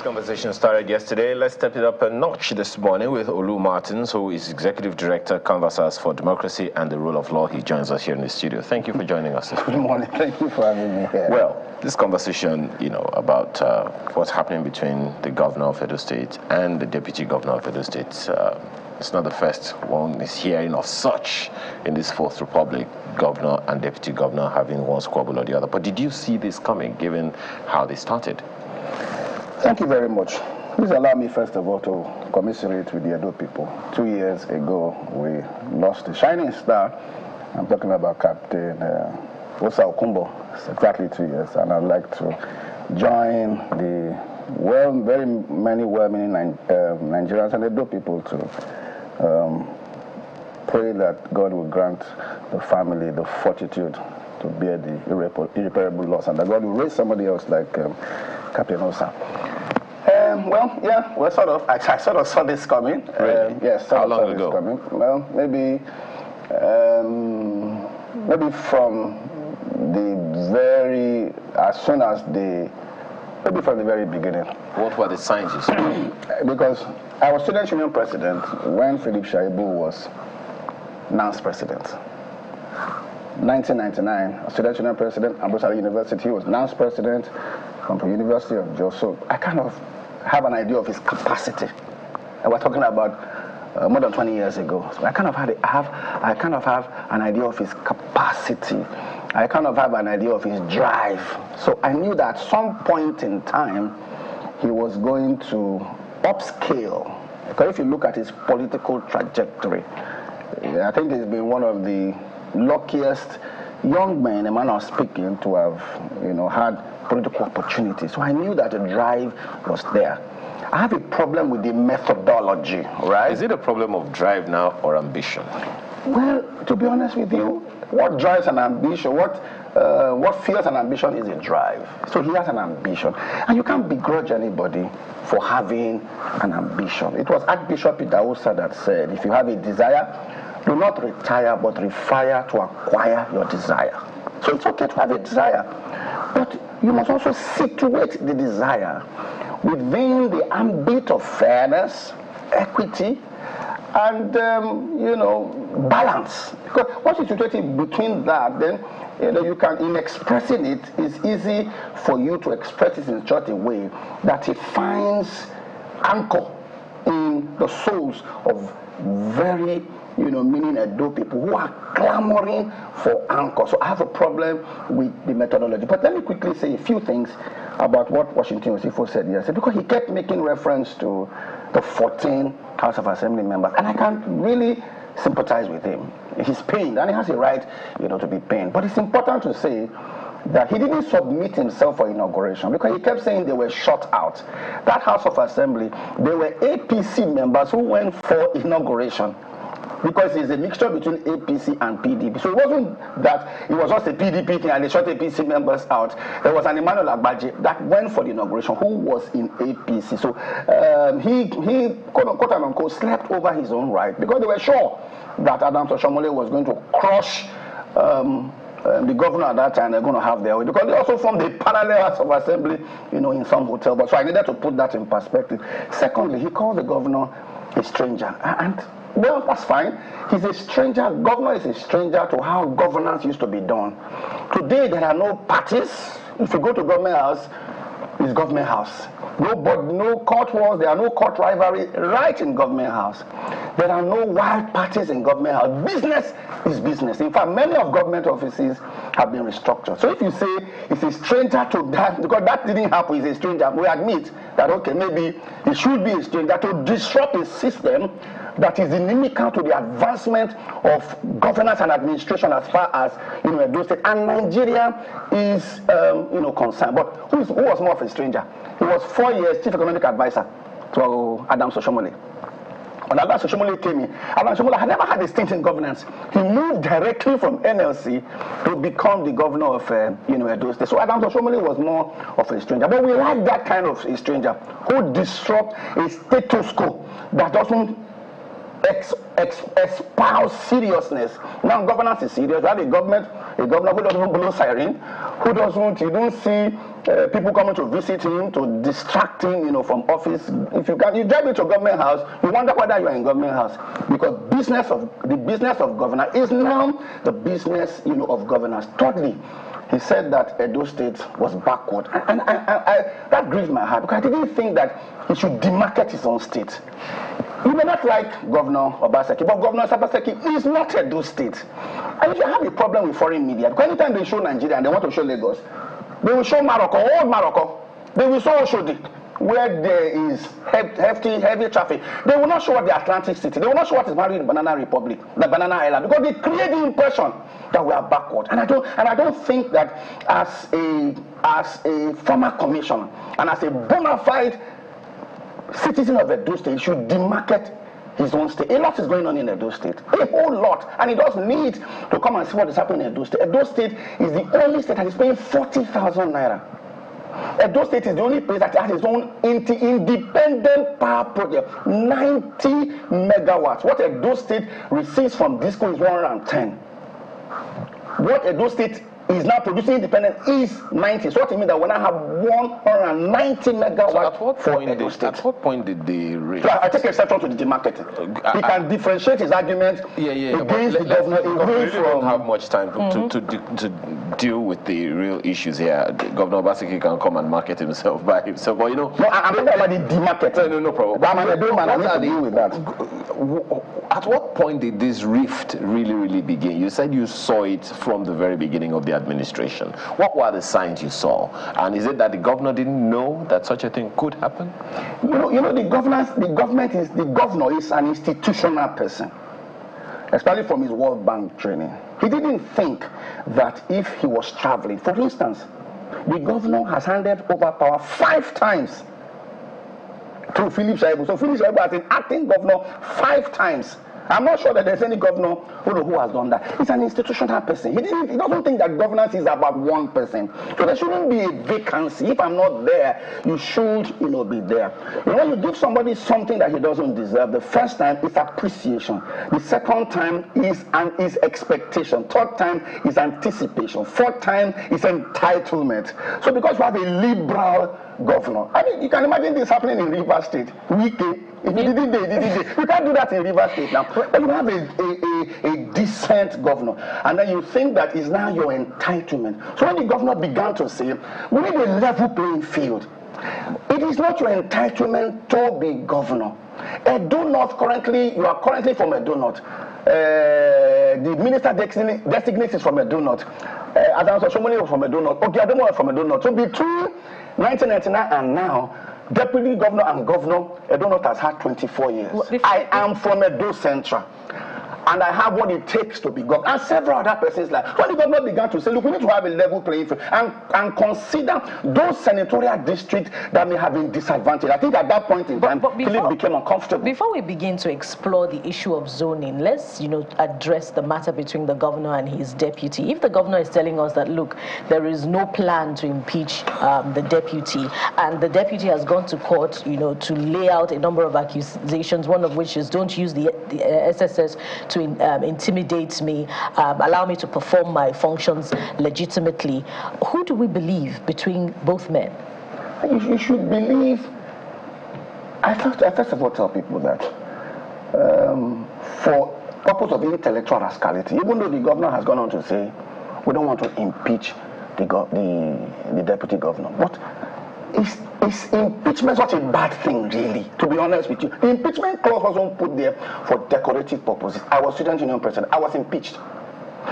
conversation started yesterday. Let's step it up a notch this morning with Olu Martins, who is Executive Director, Canvassers for Democracy and the Rule of Law. He joins us here in the studio. Thank you for joining us this morning. Good morning. Thank you for having me here. Well, this conversation, about what's happening between the Governor of Edo State and the Deputy Governor of Edo State, it's not the first one is hearing of such in this Fourth Republic, Governor and Deputy Governor having one squabble or the other. But did you see this coming, given how they started? Thank you very much. Please allow me, first of all, to commiserate with the Edo people. 2 years ago, we lost a shining star. I'm talking about Captain Osa Okumbo. It's exactly 2 years. And I'd like to join the very many well-meaning Nigerians and Edo people to pray that God will grant the family the fortitude to bear the irreparable loss, and that God will raise somebody else like Captain Osa. I sort of saw this coming. Really? Yes. How long ago? Coming. Well, maybe from the very beginning. What were the signs you saw? Because I was student union president when Philip Shaibu was announced president. 1999, student union president, Ambrosari University, he was announced president from the University of Jos. So I kind of have an idea of his capacity. And we're talking about more than 20 years ago. So I kind of have an idea of his capacity. I kind of have an idea of his drive. So I knew that at some point in time, he was going to upscale. Because if you look at his political trajectory, I think he's been one of the luckiest young men, a man of speaking, to have had political opportunities. So I knew that the drive was there. I have a problem with the methodology, right? Is it a problem of drive now or ambition? Well, to be honest with you, what drives an ambition, what fuels an ambition is a drive. So he has an ambition. And you can't begrudge anybody for having an ambition. It was Archbishop Idausa that said, if you have a desire, do not retire, but refire to acquire your desire. So it's okay to have a desire, but you must also situate the desire within the ambit of fairness, equity, and balance. Because once you situate it between that, then you can, in expressing it, it's easy for you to express it in such a way that it finds anchor in the souls of very meaning Edo people who are clamoring for anchor. So I have a problem with the methodology. But let me quickly say a few things about what Washington Osifo said yesterday, because he kept making reference to the 14 House of Assembly members, and I can't really sympathize with him. He's pained, and he has a right, to be pained. But it's important to say that he didn't submit himself for inauguration, because he kept saying they were shut out. That House of Assembly, there were APC members who went for inauguration, because it's a mixture between APC and PDP. So it wasn't that it was just a PDP thing and they shot APC members out. There was an Emmanuel Agbaje that went for the inauguration who was in APC. So he quote unquote slept over his own right, because they were sure that Adams Oshomole was going to crush the governor at that time. They're going to have their way, because they also formed a parallel House of Assembly, in some hotel. But so I needed to put that in perspective. Secondly, he called the governor a stranger, and well, that's fine. He's a stranger. Governor is a stranger to how governance used to be done. Today, there are no parties. If you go to government house, it's government house. No court wars. There are no court rivalry right in government house. There are no wild parties in government house. Business is business. In fact, many of government offices have been restructured. So if you say it's a stranger to that, because that didn't happen, it's a stranger, we admit that, okay, maybe it should be a stranger to disrupt a system that is inimical to the advancement of governance and administration as far as Edo State and Nigeria is concerned. But who was more of a stranger? He was 4 years chief economic advisor to Adams Oshomole. When Adams Oshomole came in, Adams Oshomole had never had a stint in governance. He moved directly from NLC to become the governor of Edo State. So Adams Oshomole was more of a stranger. But we like that kind of a stranger who disrupts a status quo that doesn't espouse seriousness. Now governance is serious. You have a governor who doesn't blow siren, who doesn't, you don't see people coming to visit him, to distract him, from office. If you drive into a government house, you wonder whether you are in government house, because the business of governor is now the business, of governance. Thirdly, he said that Edo State was backward, and that grieves my heart, because I didn't think that he should demarket his own state. You may not like Governor Obaseki, but Governor Obaseki is not Edo State. And if you have a problem with foreign media, because anytime they show Nigeria and they want to show Lagos, they will show Morocco, old Morocco. They will show Oshodi, where there is heavy traffic. They will not show the Atlantic City. They will not show what is married in the Banana Republic, the Banana Island, because they create the impression that we are backward. And I don't think that as a former commissioner and as a bona fide citizen of Edo State, he should demarket his own state. A lot is going on in Edo State, a whole lot, and he does need to come and see what is happening in Edo State. Edo State is the only state that is paying 40,000 naira. Edo State is the only place that has its own independent power project, 90 megawatts. What Edo State receives from DISCO is 110. What Edo State is now producing independent is 90. So what it means that when I have 190 megawatts. So at what point did they raise? So I take exception to the demarketing. He can differentiate his argument against the governor. We don't have much time to deal with the real issues here. Governor Obaseki can come and market himself by himself, but No, I'm talking about the demarketing. No problem. But I'm to deal with that. At what point did this rift really begin? You said you saw it from the very beginning of the administration. What were the signs you saw? And is it that the governor didn't know that such a thing could happen? The governor is an institutional person, especially from his World Bank training. He didn't think that if he was traveling, for instance, the governor has handed over power 5 times to Philip Shaibu. So Philip Shaibu has been acting governor 5 times. I'm not sure that there's any governor who has done that. He's an institutional person. He doesn't think that governance is about one person. So there shouldn't be a vacancy. If I'm not there, you should, be there. When you give somebody something that he doesn't deserve, the first time is appreciation. The second time is expectation. Third time is anticipation. Fourth time is entitlement. So because you have a liberal governor, you can imagine this happening in Rivers State. If you did, you can't do that in Rivers State now. But you have a decent governor, and then you think that is now your entitlement. So when the governor began to say, we need a level playing field, it is not your entitlement to be governor. Edo North you are currently from Edo North. The minister designates is from Edo North. Adams Oshomole was from Edo North. Ogiadomo was from Edo North. So between 1999 and now, Deputy Governor and Governor, Edo North has had 24 years. I am from Edo Central, and I have what it takes to be governor. And several other persons when the governor began to say, look, we need to have a level playing field and consider those senatorial districts that may have been disadvantaged. I think at that point in time, Philip became uncomfortable. Before we begin to explore the issue of zoning, let's address the matter between the governor and his deputy. If the governor is telling us that, look, there is no plan to impeach the deputy, and the deputy has gone to court, to lay out a number of accusations, one of which is don't use the SSS to intimidate me, allow me to perform my functions legitimately. Who do we believe between both men? You should believe. I first of all tell people that for purpose of intellectual rascality, even though the governor has gone on to say we don't want to impeach the deputy governor, but is impeachment such a bad thing, really? To be honest with you, the impeachment clause wasn't put there for decorative purposes. I was student union president. I was impeached.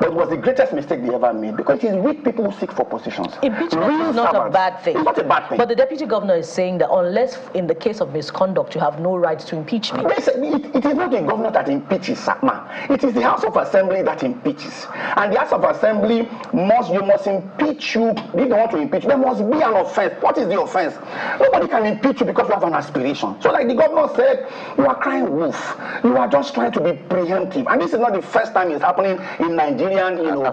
But it was the greatest mistake they ever made, because it is weak people who seek for positions. Impeachment is not a bad thing. It's not a bad thing. But the deputy governor is saying that unless in the case of misconduct, you have no right to impeach me. It is not the governor that impeaches, Sakma. It is the House of Assembly that impeaches. And the House of Assembly must impeach you. If they want to impeach you, there must be an offense. What is the offense? Nobody can impeach you because you have an aspiration. So like the governor said, you are crying wolf. You are just trying to be preemptive. And this is not the first time it's happening in Nigeria. I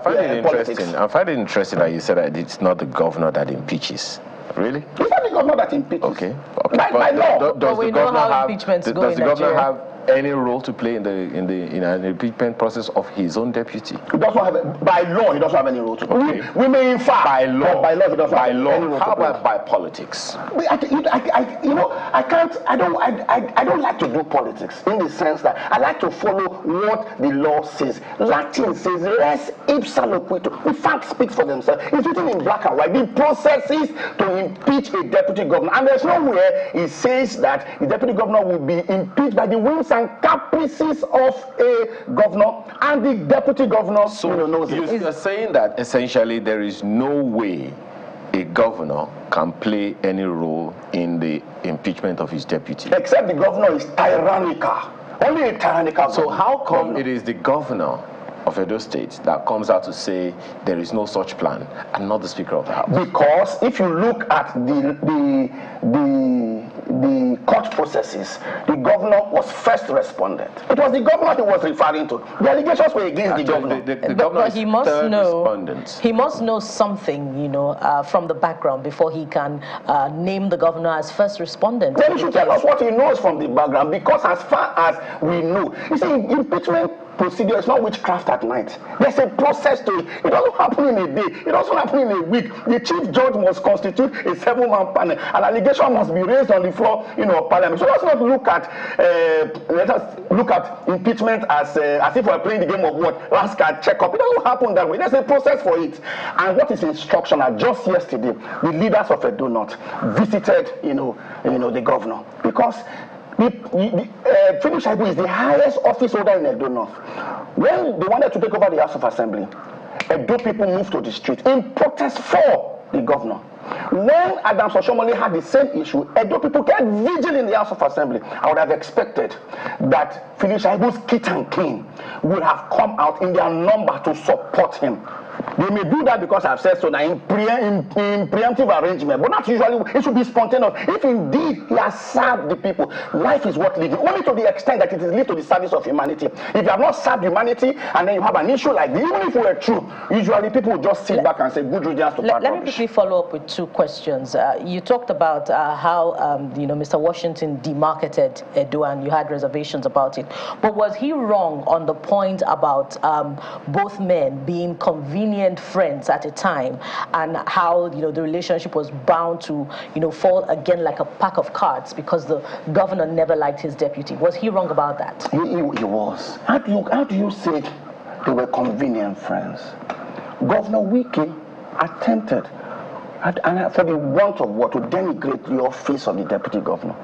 find it interesting that you said that it's not the governor that impeaches. Really? It's not the governor that impeaches. Okay. By law. But we know how impeachments go in Nigeria. any role to play in the impeachment process of his own deputy? He does not have, by law, he doesn't have any role to play. Okay. We may infer. By law, he doesn't have any role how to play. about by politics? I don't like to do politics in the sense that I like to follow what the law says. Latin says, res ipsa loquitur. The facts speak for themselves. It's written in black and white. The processes to impeach a deputy governor. And there's nowhere it says that the deputy governor will be impeached by the whims and caprices of a governor, and the deputy governor knows it. You're saying that essentially there is no way a governor can play any role in the impeachment of his deputy. Except the governor is tyrannical. Only a tyrannical. So how come it is the governor of Edo State that comes out to say there is no such plan and not the Speaker of the House? Because if you look at the court processes, the governor was first respondent. It was the governor he was referring to. The allegations were against the governor. The governor but he must know. Respondent. He must know something, from the background before he can name the governor as first respondent. Then he should tell us what he knows from the background, because as far as we know, you see, impeachment procedure is not witchcraft at night. There's a process to it. It doesn't happen in a day. It doesn't happen in a week. The chief judge must constitute a 7-man panel. An allegation must be raised on the floor, of Parliament. So let's not look at impeachment as if we're playing the game of what? Last card check up. It doesn't happen that way. There's a process for it. And what is instructional? Just yesterday, the leaders of Edo North visited, the governor, because Shaibu is the highest office holder in Edo North. When they wanted to take over the House of Assembly, Edo people moved to the street in protest for the governor. When Adams Oshomole had the same issue, Edo people kept vigil in the House of Assembly. I would have expected that Shaibu's kit and king would have come out in their number to support him. They may do that because I've said so now in preemptive arrangement, but not usually. It should be spontaneous. If indeed he has served the people, life is worth living, only to the extent that it is lived to the service of humanity. If you have not served humanity and then you have an issue like this, even if it were true, usually people would just sit back and say good riddance to bad Let me quickly follow up with 2 questions. You talked about how Mr. Washington demarketed Edo and you had reservations about it. But was he wrong on the point about both men being convenient friends at a time, and how the relationship was bound to fall again like a pack of cards because the governor never liked his deputy? Was he wrong about that? He was. How do you say they were convenient friends? Governor Wiki attempted, and for the want of what, to denigrate the office of the deputy governor.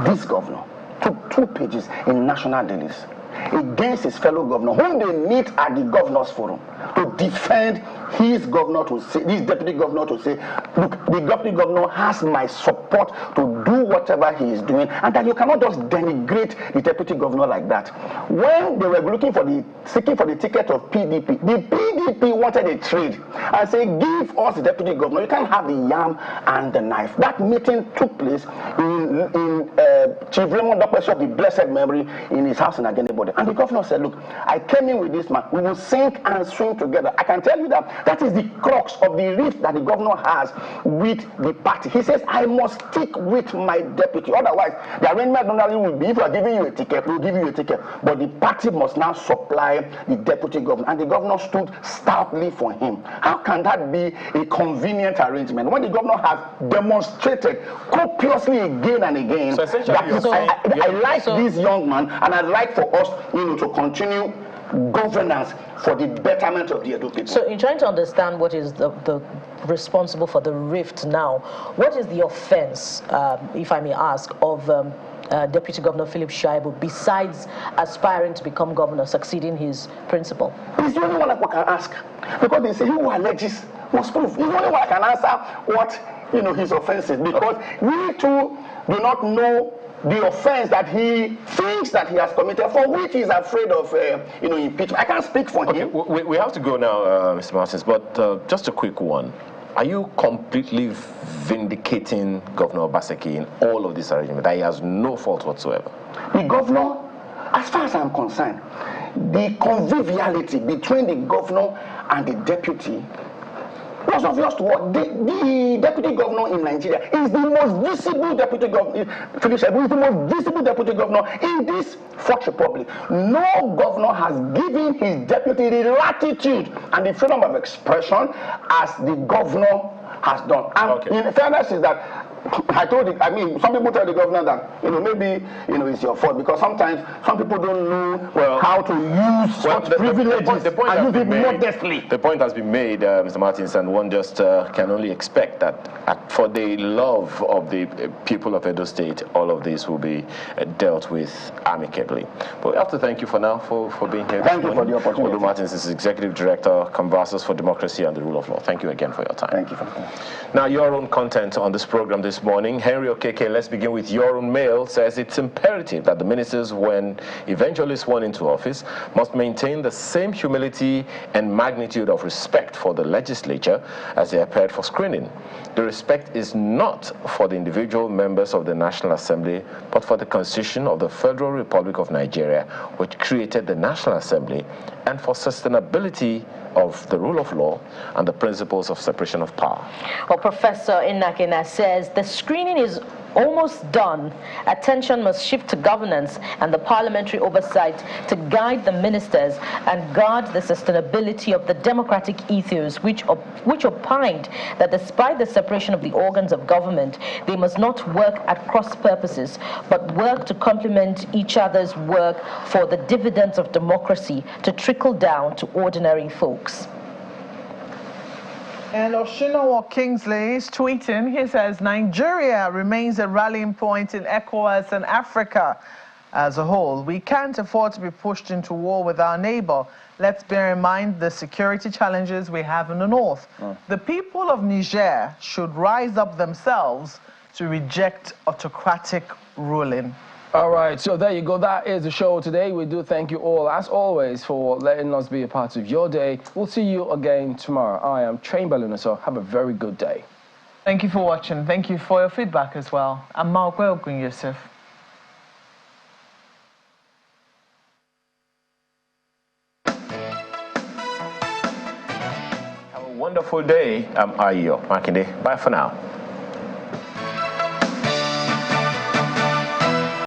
This governor took 2 pages in national dailies against his fellow governor, whom they meet at the governor's forum, to defend his governor, to say, this deputy governor, to say, look, the deputy governor has my support to do whatever he is doing, and that you cannot just denigrate the deputy governor like that. When they were seeking for the ticket of PDP, the PDP wanted a trade and said, give us the deputy governor. You can't have the yam and the knife. That meeting took place in Chief Raymond Dokweshi of the blessed memory in his house in Agenebode. And the governor said, look, I came in with this man. We will sink and swim together. I can tell you that is the crux of the rift that the governor has with the party. He says, I must stick with my deputy. Otherwise, the arrangement normally will be, if we are giving you a ticket, we'll give you a ticket. But the party must now supply the deputy governor. And the governor stood stoutly for him. How can that be a convenient arrangement when the governor has demonstrated copiously again and again that I like this young man, and I'd like for us to continue governance for the betterment of the Edo people. So in trying to understand what is the responsible for the rift now, what is the offense, if I may ask, of Deputy Governor Philip Shaibu, besides aspiring to become governor, succeeding his principal? He's the only one I can ask, because they say he who alleges must prove. He's the only one I can answer what his offense is, because we too do not know the offense that he thinks that he has committed, for which he is afraid of impeachment. I can't speak for him. We have to go now, Mr. Martins, but just a quick one. Are you completely vindicating Governor Obaseki in all of this arrangement, that he has no fault whatsoever? The governor, as far as I'm concerned, the conviviality between the governor and the deputy was obvious to what? The deputy governor in Nigeria is the most visible deputy governor. Shaibu is the most visible deputy governor in this Fourth Republic. No governor has given his deputy the latitude and the freedom of expression as the governor has done. And in fairness is that some people tell the governor that, maybe, it's your fault because sometimes some people don't know how to use such privileges and use it modestly. The point has been made, Mr. Martins, and one just can only expect that for the love of the people of Edo State, all of this will be dealt with amicably. But we have to thank you for now for being here. Thank you for the opportunity. Odo Martins is Executive Director, Conversers for Democracy and the Rule of Law. Thank you again for your time. Thank you for coming. Now, your own content on this program this morning. Henry Okeke, let's begin with your own mail, says it's imperative that the ministers, when eventually sworn into office, must maintain the same humility and magnitude of respect for the legislature as they appeared for screening. The respect is not for the individual members of the National Assembly, but for the Constitution of the Federal Republic of Nigeria, which created the National Assembly, and for sustainability of the rule of law and the principles of separation of power. Well, Professor Inakena says the screening is almost done. Attention must shift to governance and the parliamentary oversight to guide the ministers and guard the sustainability of the democratic ethos, which opined that despite the separation of the organs of government, they must not work at cross purposes, but work to complement each other's work for the dividends of democracy to trickle down to ordinary folks. And Oshinowo Kingsley is tweeting. He says, Nigeria remains a rallying point in ECOWAS and Africa as a whole. We can't afford to be pushed into war with our neighbor. Let's bear in mind the security challenges we have in the north. The people of Niger should rise up themselves to reject autocratic ruling. All right, so there you go. That is the show today. We do thank you all, as always, for letting us be a part of your day. We'll see you again tomorrow. I am Train Baluna, so have a very good day. Thank you for watching. Thank you for your feedback as well. I'm Malkwe Ogun Yusuf. Have a wonderful day. I'm Ayo Makinde. Bye for now.